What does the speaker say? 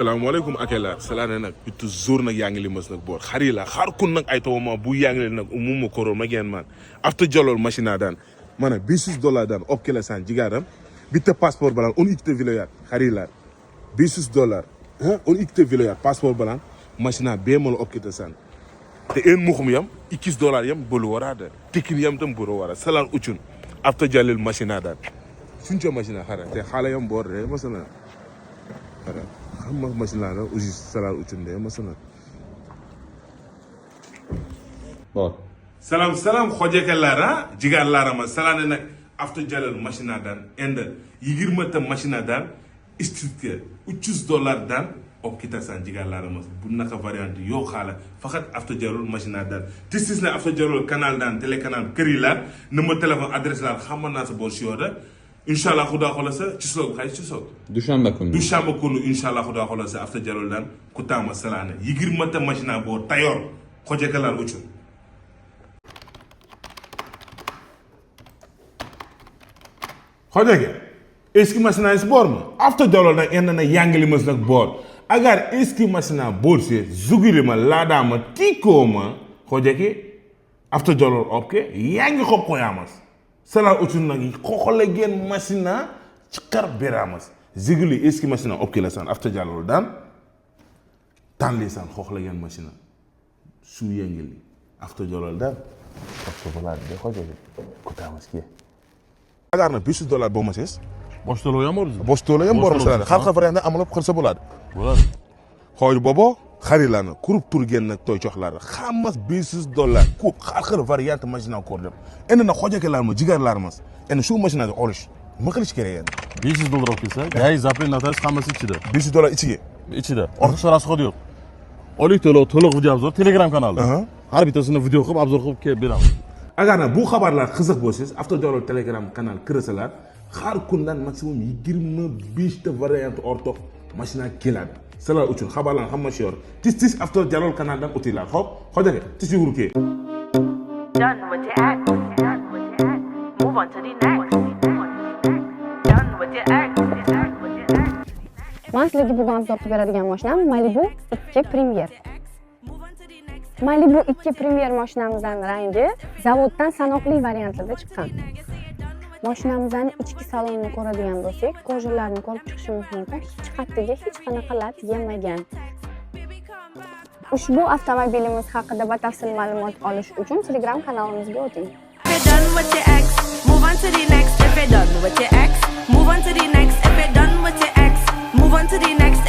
Assalamualaikum akela salane nak bitu jour nak yangi limas nak bor kharila khar kun nak ay tawma bu yangi nak umum koro magen man after jolol machina dan mana $500 dan opkela san jigadam bitte passeport balan on ikte vilayat kharila $500 on ikte vilayat passeport balan machina bemol opkita san te en mukhum yam $2 yam bolu warada tikin yam tam buru wara salan ucun after jalil machina dan sunja machina khara te khala yam bor re masana khara xam machine la aussi salar utunde masana bon salam khojeke lara jigar lara ma salane nak after jalal machine dan enda yigirma tam machine dan structure $300 dan opkita san jigar lara ma bu naka variante yo xala fakat after jalal machine dan tistis na after jalal canal dan télé canal keri la numéro téléphone adresse la xamana sa bon sioda İnşallah Xuda xolasa ci sok xay ci sok Dushanba kunu inşallah Xuda xolasa afta jaloldan kutama salane yigirmata machina bo tayor xoje kalal ucun xojege eski machina is bor mu afta jaloldan enna yangli mas nak bor agar eski machina borse zugirima ladama tikoma xojeke afta jalol opke yangi xop koyamas Salar ucun nagi xoxole gen machina cikar beramas zigli eski machina opkela san after jalol dan tanli san xoxole gen machina su yengeli after jalol dan after dolar de xoje kutamas ki agarna $500 bo mases bosh to'layam bor bor masalan har xil variantda amalab qilsa bo'ladi xoy bobo xarilani kurup turganni toy choxlari hammas $500 ko'p har xil variant mashina ko'rdim endi na xojakelarmi jigarlarimiz endi shu mashinani olish nima qilish kerak endi $500 olib kelsa gay zaplen notaris hammasi ichida $500 ichiga ortiqcha rasxod yo'q olik to'liq video obzor telegram kanalida har bittasini video qilib obzor qilib kelib beramiz agar bu xabarlar qiziq bo'lsangiz avtojalol telegram kanal kirasalar har kundan maksimum 25 ta variant ortiq mashina keladi Salar uchun xabarlar hamma yor. Tis after jalol kanaldan o'tinglar. Xo'p, xo'jaga, tis yugurke. Done with your act. Move on to the next. Done with your act. Men sizlarga bugun obzor beradigan mashinam Malibu 2 Premier. Malibu 2 Premier mashinamizning rangi zavoddan sanoqli variantlarda chiqqan. Mashinamizning ichki salonini ko'radigan bo'lsak, ko'rjalarni ko'rib chiqishimiz mumkin. Hech qattiga hech qanaqa lat yemagan. Ushbu avtomobilimiz haqida batafsil ma'lumot olish uchun Telegram kanalimizga o'ting. Done with your ex, move on to the next. If you're done with your ex, move on to the next. If you're done with your ex, move on to the next.